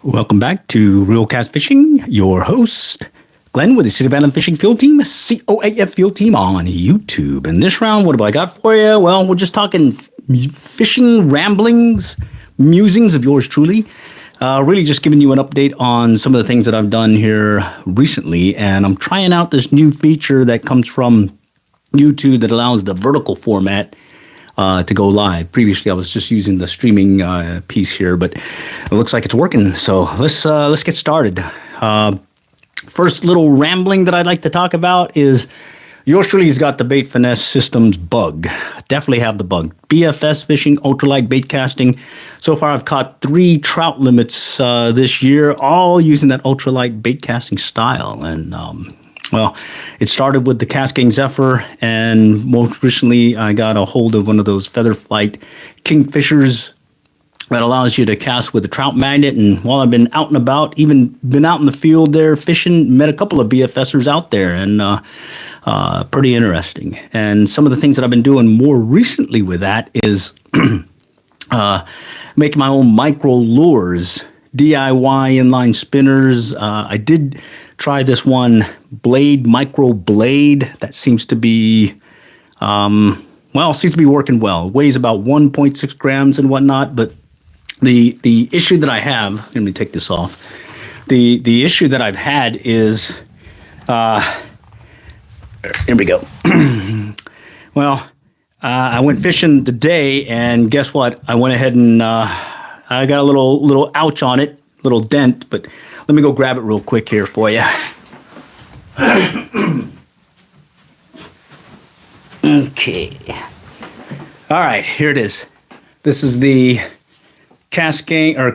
Welcome back to Real Cast Fishing. Your host, Glenn, with the City of Island Fishing Field Team, COAF Field Team on YouTube. And this round, what have I got for you? Well, we're just talking fishing ramblings, musings of yours truly. Really just giving you an update on some of the things that I've done here recently. And I'm trying out this new feature that comes from YouTube that allows the vertical format to go live. Previously, I was just using the streaming piece here, but it looks like it's working. So let's get started. First little rambling that I'd like to talk about is yours truly's got the Bait Finesse Systems bug. Definitely have the bug. BFS fishing, ultralight bait casting. So far, I've caught 3 trout limits this year, all using that ultralight bait casting style. And well, it started with the Cascade Zephyr, and most recently I got a hold of one of those Feather Flight Kingfishers that allows you to cast with a trout magnet. And while I've been out and about, even been out in the field there fishing, met a couple of BFSers out there, and pretty interesting. And some of the things that I've been doing more recently with that is making my own micro lures, DIY inline spinners. I did try this one micro blade that seems to be seems to be working well. It weighs about 1.6 grams and whatnot, but the issue that I have, let me take this off. The issue that I've had is here we go. Well, I went fishing today, and guess what? I went ahead and I got a little ouch on it, little dent, but let me go grab it real quick here for you. Okay. All right, here it is. This is the Kingfisher,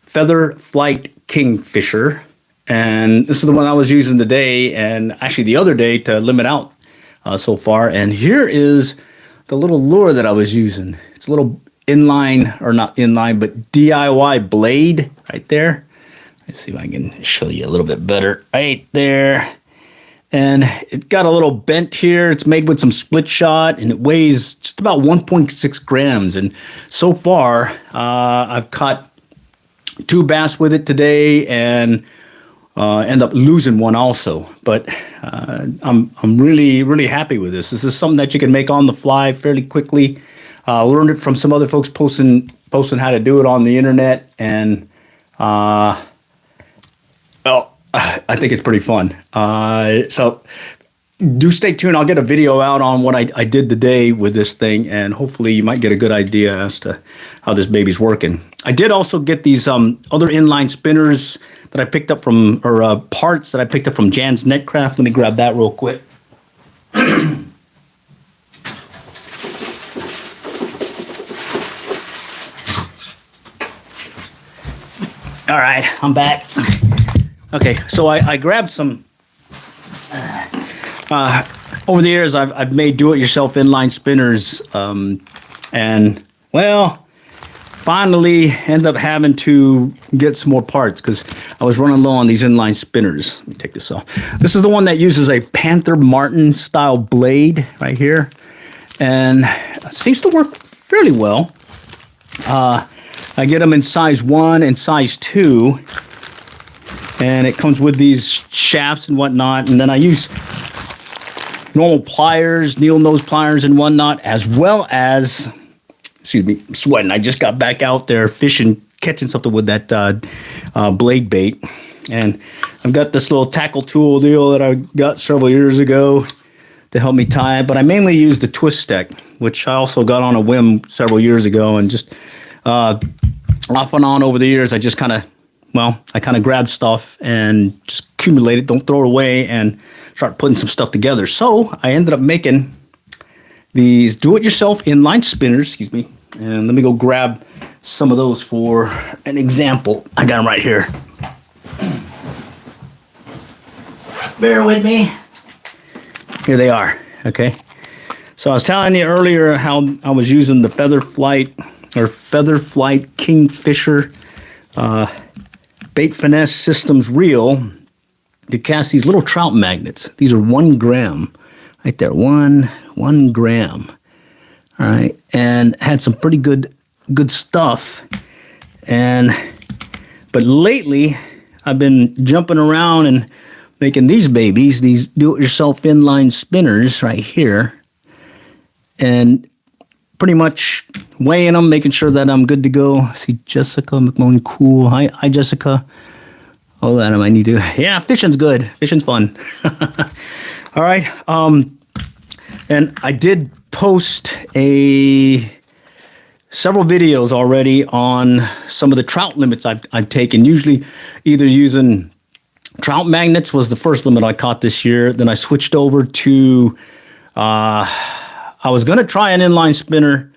Feather Flight Kingfisher. And this is the one I was using today, and actually the other day to limit out so far. And here is the little lure that I was using. It's a little inline, or not inline, but DIY blade right there. Let's see if I can show you a little bit better. Right there. And it got a little bent here. It's made with some split shot, and it weighs just about 1.6 grams. And so far, I've caught 2 bass with it today, and end up losing one also. But I'm really, really happy with this. This is something that you can make on the fly fairly quickly. Learned it from some other folks posting how to do it on the internet, and I think it's pretty fun. So do stay tuned. I'll get a video out on what I did today with this thing, and hopefully you might get a good idea as to how this baby's working. I did also get these other inline spinners that I picked up from, or parts that I picked up from Jan's Netcraft. Let me grab that real quick. All right, I'm back. Okay, so I grabbed some. Over the years, I've made do-it-yourself inline spinners, and well, finally ended up having to get some more parts because I was running low on these inline spinners. Let me take this off. This is the one that uses a Panther Martin style blade right here, and it seems to work fairly well. I get them in size 1 and size 2, and it comes with these shafts and whatnot, and then I use normal pliers, needle nose pliers and whatnot, as well as, excuse me, I'm sweating. I just got back out there fishing, catching something with that blade bait. And I've got this little tackle tool deal that I got several years ago to help me tie it. But I mainly use the twist stick, which I also got on a whim several years ago. And just off and on over the years, I just kind of, I kind of grab stuff and just accumulate it, don't throw it away, and start putting some stuff together. So I ended up making these do-it-yourself inline spinners, excuse me. And let me go grab some of those for an example. I got them right here. Bear with me. Here they are, okay? So I was telling you earlier how I was using the Feather Flight Kingfisher Bait Finesse Systems reel to cast these little trout magnets. These are 1 gram. right there, one gram. All right, and had some pretty good stuff. But lately, I've been jumping around and making these babies, these do-it-yourself inline spinners right here, and pretty much weighing them, making sure that I'm good to go. See Jessica McMullen, cool. Hi, Jessica. Oh, that I might need to. Yeah, fishing's good. Fishing's fun. All right. And I did post several videos already on some of the trout limits I've taken. Usually, either using trout magnets was the first limit I caught this year. Then I switched over to. I was going to try an inline spinner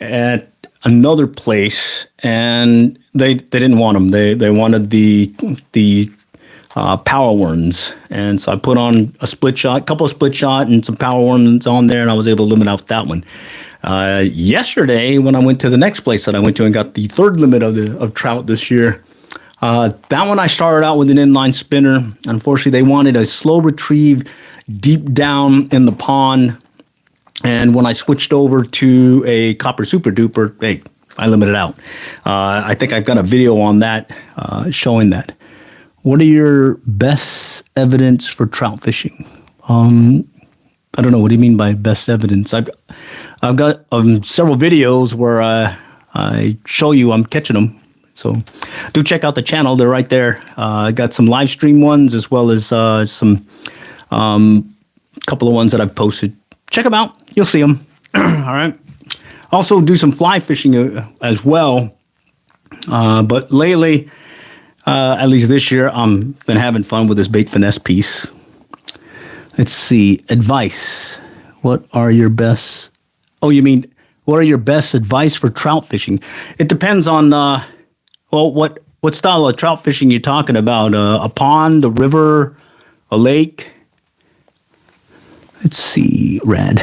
at another place, and they didn't want them. They wanted the power worms, and so I put on a split shot, couple of split shot, and some power worms on there, and I was able to limit out that one. Yesterday, when I went to the next place that I went to and got the third limit of trout this year, that one I started out with an inline spinner. Unfortunately, they wanted a slow retrieve deep down in the pond. And when I switched over to a copper super duper, hey, I limited out. I think I've got a video on that showing that. What are your best evidence for trout fishing? I don't know. What do you mean by best evidence? I've got several videos where I show you I'm catching them. So do check out the channel. They're right there. I got some live stream ones as well as some couple of ones that I've posted. Check them out. You'll see them. All right. Also do some fly fishing as well. But lately, at least this year, I've been having fun with this bait finesse piece. Let's see. Advice. What are your best? Oh, you mean what are your best advice for trout fishing? It depends on what style of trout fishing you're talking about. A pond, a river, a lake. Let's see, rad.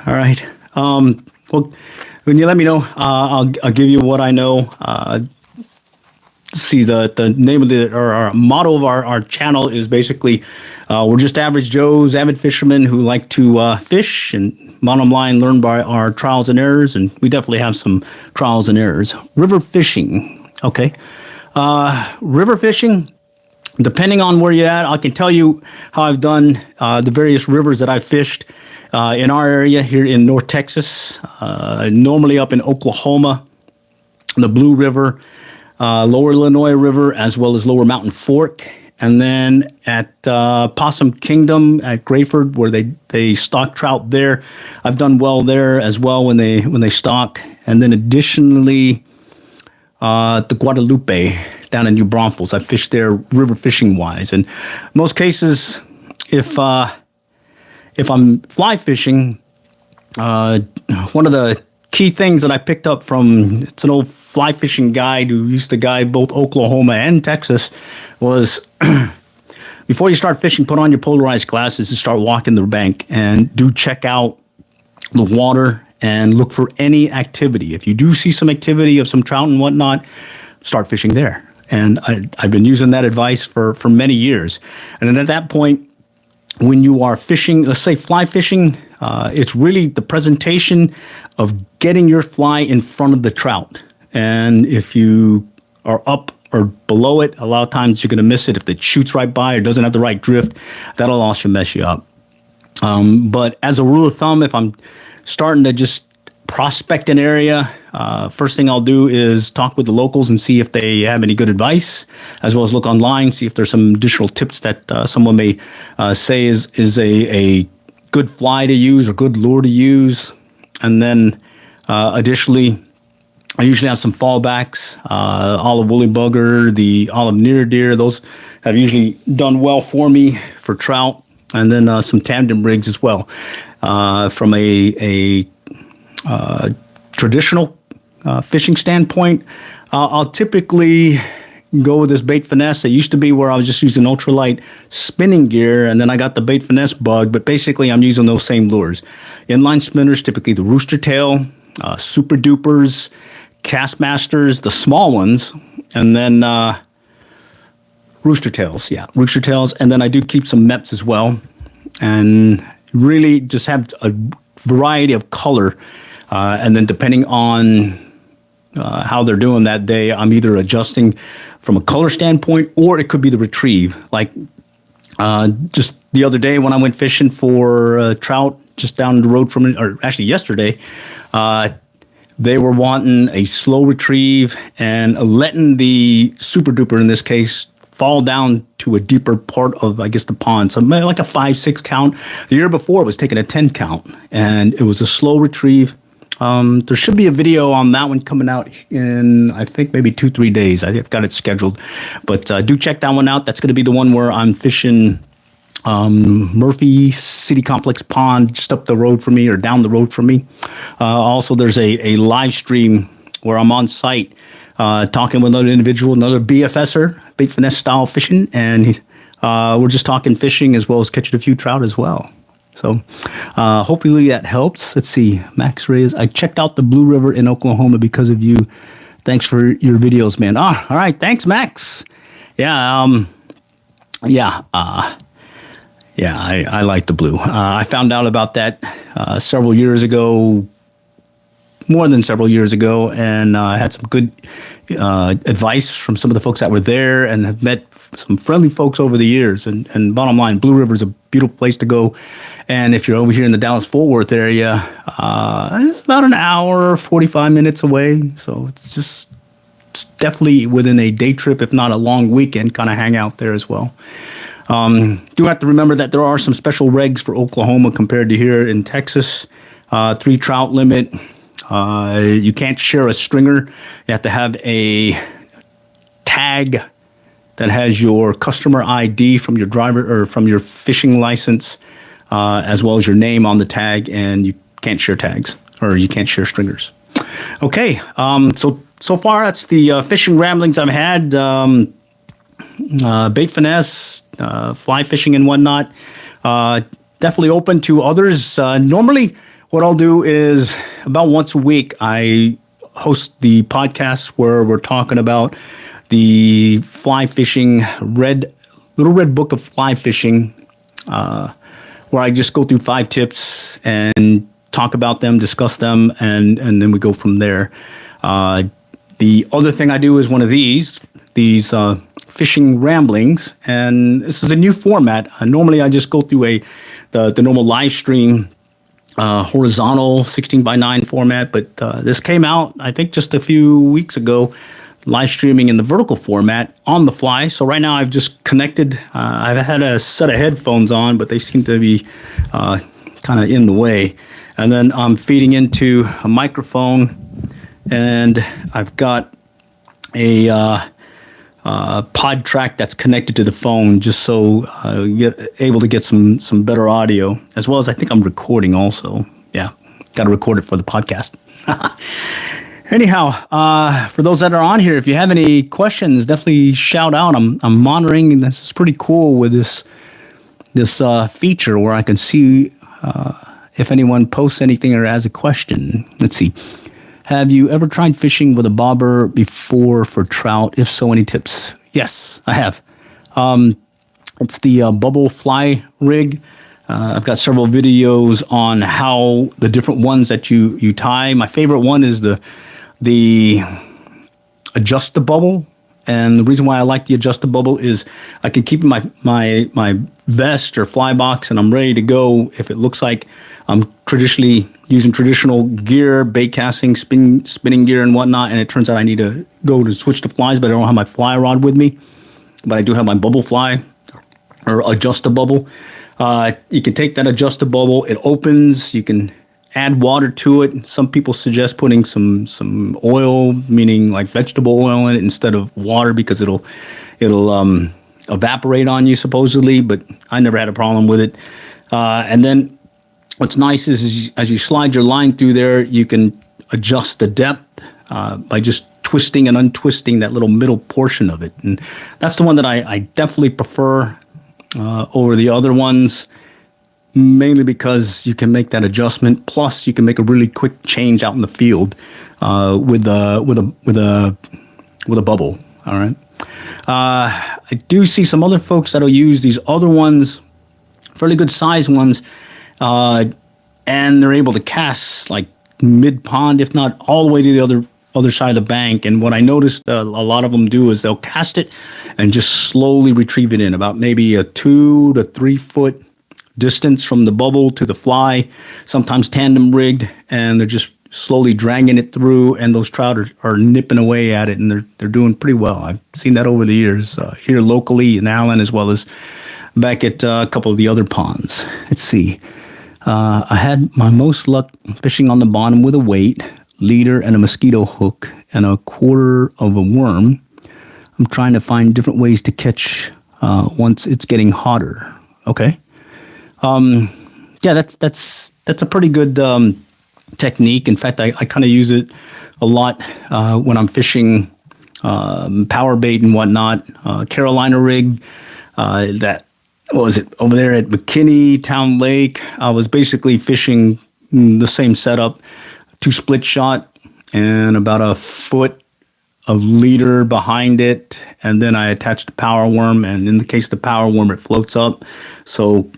All right. Well, when you let me know, I'll give you what I know. See, the name of our motto of our channel is basically, we're just average Joes, avid fishermen who like to fish, and bottom line, learn by our trials and errors, and we definitely have some trials and errors. River fishing, okay. River fishing. Depending on where you're at, I can tell you how I've done the various rivers that I've fished in our area here in North Texas, normally up in Oklahoma, the Blue River, Lower Illinois River, as well as Lower Mountain Fork. And then at Possum Kingdom at Grayford, where they stock trout there. I've done well there as well when they stock. And then additionally, the Guadalupe down in New Braunfels. I fished there river fishing wise. And most cases, if I'm fly fishing, one of the key things that I picked up from, it's an old fly fishing guide who used to guide both Oklahoma and Texas, was before you start fishing, put on your polarized glasses and start walking the bank, and do check out the water and look for any activity. If you do see some activity of some trout and whatnot, start fishing there. And I've been using that advice for many years. And then at that point, when you are fishing, let's say fly fishing, it's really the presentation of getting your fly in front of the trout. And if you are up or below it, a lot of times you're going to miss it. If it shoots right by or doesn't have the right drift, that'll also mess you up. But as a rule of thumb, if I'm starting to just prospect an area, first thing I'll do is talk with the locals and see if they have any good advice, as well as look online, see if there's some additional tips that someone may say is a good fly to use or good lure to use. And then additionally, I usually have some fallbacks, olive woolly bugger, the olive near deer. Those have usually done well for me for trout. And then some tandem rigs as well. From a traditional fishing standpoint, I'll typically go with this bait finesse. It used to be where I was just using ultralight spinning gear, and then I got the bait finesse bug, but basically I'm using those same lures. Inline spinners, typically the rooster tail, super dupers, cast masters, the small ones, and then rooster tails. And then I do keep some Mets as well. and really just have a variety of color. And then depending on how they're doing that day, I'm either adjusting from a color standpoint, or it could be the retrieve. Like just the other day when I went fishing for trout just down the road from it, or actually yesterday, they were wanting a slow retrieve and letting the super duper, in this case, fall down to a deeper part of, I guess, the pond. So like a 5-6 count. The year before it was taking a 10 count, and it was a slow retrieve. There should be a video on that one coming out in, I think, maybe 2-3 days. I've got it scheduled, but do check that one out. That's going to be the one where I'm fishing Murphy City Complex Pond, just up the road from me or down the road from me. Also, there's a live stream where I'm on site talking with another individual, another BFSer, bait finesse style fishing, and we're just talking fishing as well as catching a few trout as well. So hopefully that helps. Let's see. Max Reyes, I checked out the Blue River in Oklahoma because of you. Thanks for your videos, man. All right. Thanks, Max. Yeah. I like the Blue. I found out about that several years ago, more than several years ago, and I had some good advice from some of the folks that were there, and have met some friendly folks over the years. And bottom line, Blue River is a beautiful place to go. And if you're over here in the Dallas-Fort Worth area, it's about an hour, 45 minutes away. So it's definitely within a day trip, if not a long weekend, kind of hang out there as well. Do have to remember that there are some special regs for Oklahoma compared to here in Texas. 3 trout limit. You can't share a stringer. You have to have a tag that has your customer ID from your driver or from your fishing license, as well as your name on the tag, and you can't share tags, or you can't share stringers. Okay, so far that's the fishing ramblings I've had. Bait finesse, fly fishing and whatnot. Definitely open to others. Normally, what I'll do is about once a week, I host the podcast where we're talking about the fly fishing little red book of fly fishing, where I just go through 5 tips and talk about them, discuss them, and then we go from there. The other thing I do is one of these fishing ramblings, and this is a new format. Normally I just go through the normal live stream horizontal 16:9 format, but this came out, I think, just a few weeks ago, live streaming in the vertical format on the fly. So right now I've just connected. I've had a set of headphones on, but they seem to be kind of in the way. And then I'm feeding into a microphone, and I've got a pod track that's connected to the phone, just so get able to get some better audio, as well as I think I'm recording also. Yeah, got to record it for the podcast. Anyhow, for those that are on here, if you have any questions, definitely shout out. I'm monitoring, and this is pretty cool with this feature where I can see if anyone posts anything or has a question. Let's see. Have you ever tried fishing with a bobber before for trout? If so, any tips? Yes, I have. It's the bubble fly rig. I've got several videos on how the different ones that you tie. My favorite one is the adjust-a-bubble. And the reason why I like the adjust-a-bubble is I can keep my vest or fly box, and I'm ready to go if it looks like I'm using traditional gear, bait casting, spinning gear and whatnot, and it turns out I need to go to switch to flies, but I don't have my fly rod with me. But I do have my bubble fly or adjust-a-bubble. You can take that adjust-a-bubble. It opens. You can add water to it. Some people suggest putting some oil, meaning like vegetable oil, in it instead of water, because it'll evaporate on you supposedly. But I never had a problem with it. And then what's nice is as you slide your line through there, you can adjust the depth by just twisting and untwisting that little middle portion of it. And that's the one that I definitely prefer over the other ones, mainly because you can make that adjustment. Plus, you can make a really quick change out in the field with a bubble. All right. I do see some other folks that'll use these other ones fairly good sized ones, and they're able to cast like mid pond, if not all the way to the other side of the bank. And what I noticed a lot of them do is they'll cast it and just slowly retrieve it in about maybe a 2 to 3 foot distance from the bubble to the fly, sometimes tandem rigged, and they're just slowly dragging it through, and those trout are nipping away at it, and they're doing pretty well. I've seen that over the years here locally in Allen, as well as back at a couple of the other ponds. Let's see. I had my most luck fishing on the bottom with a weight, leader, and a mosquito hook, and a quarter of a worm. I'm trying to find different ways to catch once it's getting hotter. Okay. Yeah, that's a pretty good technique. In fact, I kind of use it a lot when I'm fishing power bait and whatnot. Carolina rig, that what was it over there at McKinney Town Lake. I was basically fishing the same setup, 2 split shot and about a foot of leader behind it, and then I attached the power worm. And in the case of the power worm, it floats up, so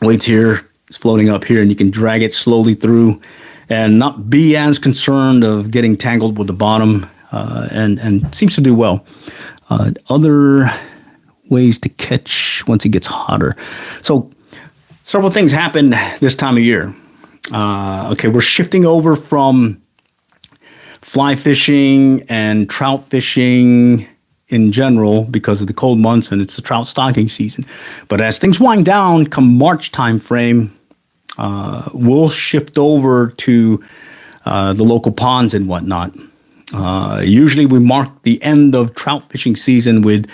weight's here, it's floating up here, and you can drag it slowly through and not be as concerned of getting tangled with the bottom, and seems to do well. Other ways to catch once it gets hotter. So several things happen this time of year. Okay, we're shifting over from fly fishing and trout fishing in general because of the cold months, and it's the trout stocking season. But as things wind down come March time frame, we'll shift over to the local ponds and whatnot. Usually we mark the end of trout fishing season with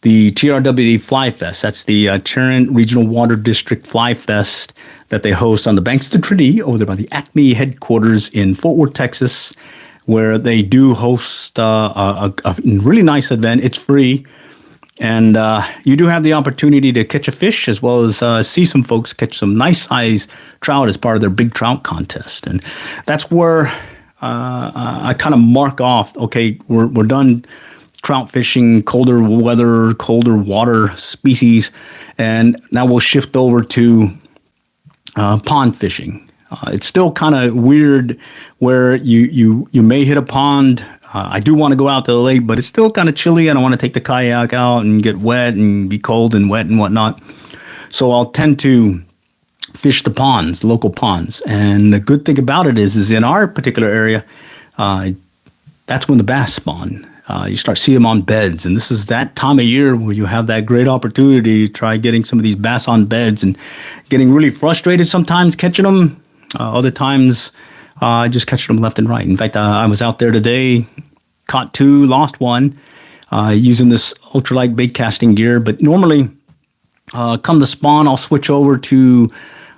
the TRWD Fly Fest. That's the Tarrant Regional Water District Fly Fest that they host on the banks of the Trinity over there by the Acme headquarters in Fort Worth, Texas, where they do host a really nice event. It's free, and you do have the opportunity to catch a fish as well as see some folks catch some nice size trout as part of their big trout contest. And that's where I kind of mark off, okay, we're done trout fishing, colder weather, colder water species, and now we'll shift over to pond fishing. It's still kind of weird where you may hit a pond. I do want to go out to the lake, but it's still kind of chilly. I don't want to take the kayak out and get wet and be cold and wet and whatnot. So I'll tend to fish the ponds, local ponds. And the good thing about it is in our particular area, that's when the bass spawn. You start seeing them on beds, and this is that time of year where you have that great opportunity to try getting some of these bass on beds, and getting really frustrated sometimes catching them. Other times, just catching them left and right. In fact, I was out there today, caught 2, lost 1, using this ultralight bait casting gear. But normally, come the spawn, I'll switch over to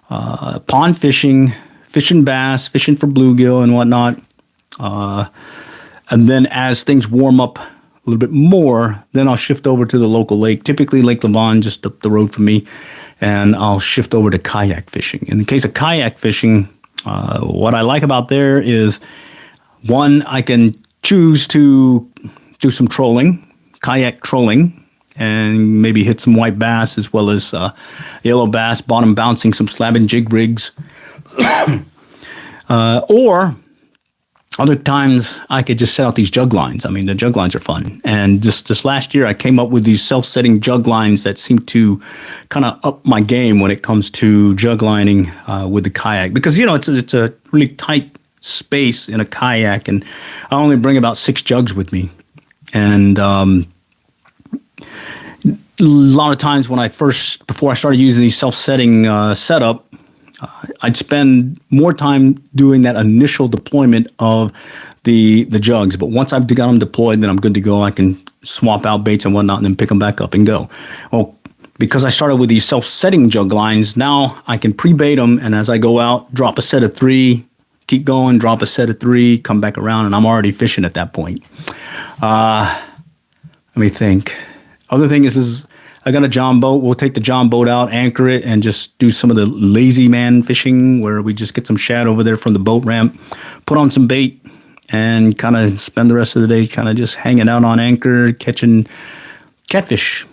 pond fishing, fishing bass, fishing for bluegill and whatnot. And then as things warm up a little bit more, then I'll shift over to the local lake, typically Lake Levon, just up the road from me, and I'll shift over to kayak fishing. In the case of kayak fishing, what I like about there is, one, I can choose to do some trolling, kayak trolling, and maybe hit some white bass as well as yellow bass, bottom bouncing some slab and jig rigs. Or other times, I could just set out these jug lines. I mean, the jug lines are fun. And just this last year, I came up with these self-setting jug lines that seem to kind of up my game when it comes to jug lining with the kayak. Because, you know, it's a really tight space in a kayak, and I only bring about 6 jugs with me. And a lot of times before I started using these self-setting setup, I'd spend more time doing that initial deployment of the jugs. But once I've got them deployed, then I'm good to go. I can swap out baits and whatnot and then pick them back up and go. Well, because I started with these self-setting jug lines, now I can pre-bait them, and as I go out, drop a set of 3, keep going, drop a set of 3, come back around, and I'm already fishing at that point. Let me think. Other thing is I got a John boat. We'll take the John boat out, anchor it, and just do some of the lazy man fishing where we just get some shad over there from the boat ramp, put on some bait, and kind of spend the rest of the day kind of just hanging out on anchor, catching catfish.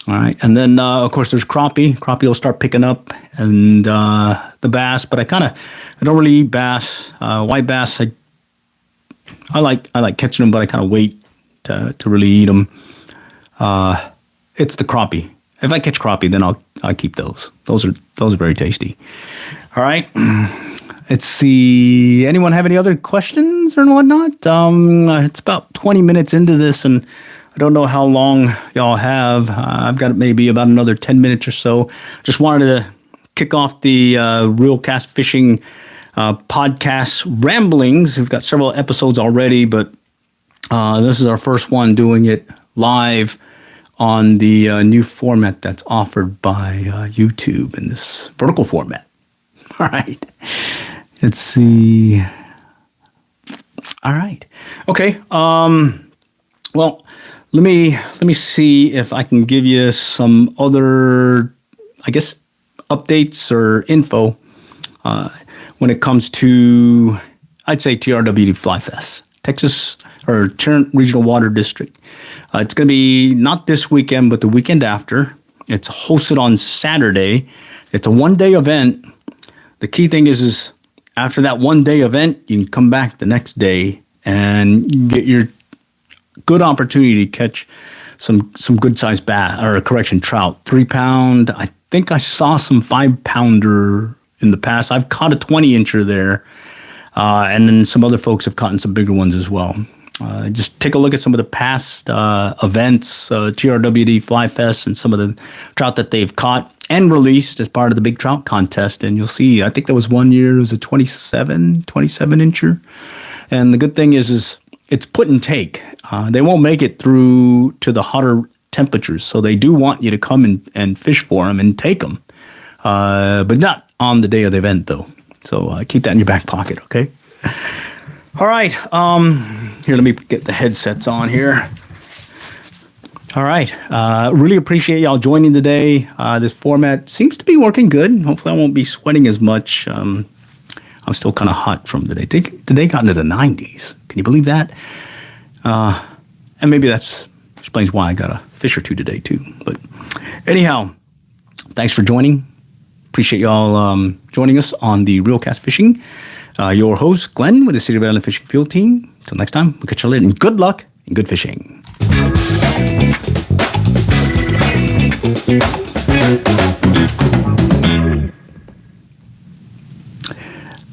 All right. And then, of course, there's crappie. Crappie will start picking up, and the bass. But I don't really eat bass. White bass, I like catching them, but I kind of wait to really eat them. It's the crappie. If I catch crappie, then I'll keep those. Those are very tasty. All right. Let's see. Anyone have any other questions or whatnot? It's about 20 minutes into this, and I don't know how long y'all have. I've got maybe about another 10 minutes or so. Just wanted to kick off the Real Cast Fishing podcast ramblings. We've got several episodes already, but this is our first one doing it live on the new format that's offered by YouTube in this vertical format. All right. Let's see. All right. Okay. Well, let me see if I can give you some other, I guess, updates or info when it comes to, I'd say, TRWD Fly Fest, Texas or Tarrant Regional Water District. It's going to be not this weekend, but the weekend after. It's hosted on Saturday. It's a one-day event. The key thing is after that one-day event, you can come back the next day and you get your good opportunity to catch some good-sized bass, or trout. 3-pound. I think I saw some 5-pounder in the past. I've caught a 20-incher there, and then some other folks have caught some bigger ones as well. Just take a look at some of the past events, TRWD Fly Fest, and some of the trout that they've caught and released as part of the big trout contest. And you'll see, I think there was one year, it was a 27-incher. And the good thing is it's put and take. They won't make it through to the hotter temperatures. So they do want you to come and fish for them and take them. But not on the day of the event, though. So keep that in your back pocket, okay? All right. Here, let me get the headsets on here. All right. Really appreciate y'all joining today. This format seems to be working good. Hopefully I won't be sweating as much. I'm still kind of hot from today. Today got into the 90s. Can you believe that? And maybe that explains why I got a fish or two today, too. But anyhow, thanks for joining. Appreciate y'all joining us on the Real Cast Fishing. Your host, Glenn, with the City of Island Fishing Field Team. Until next time, we'll catch you later. And good luck and good fishing.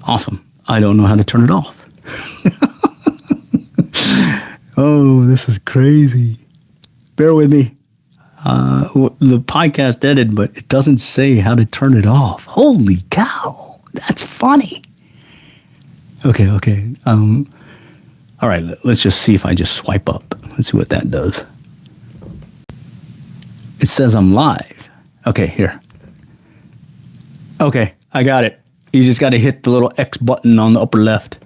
Awesome. I don't know how to turn it off. Oh, this is crazy. Bear with me. The podcast edited, but it doesn't say how to turn it off. Holy cow. That's funny. Okay. All right, let's just see if I just swipe up. Let's see what that does. It says I'm live. Okay, here. Okay, I got it. You just got to hit the little X button on the upper left.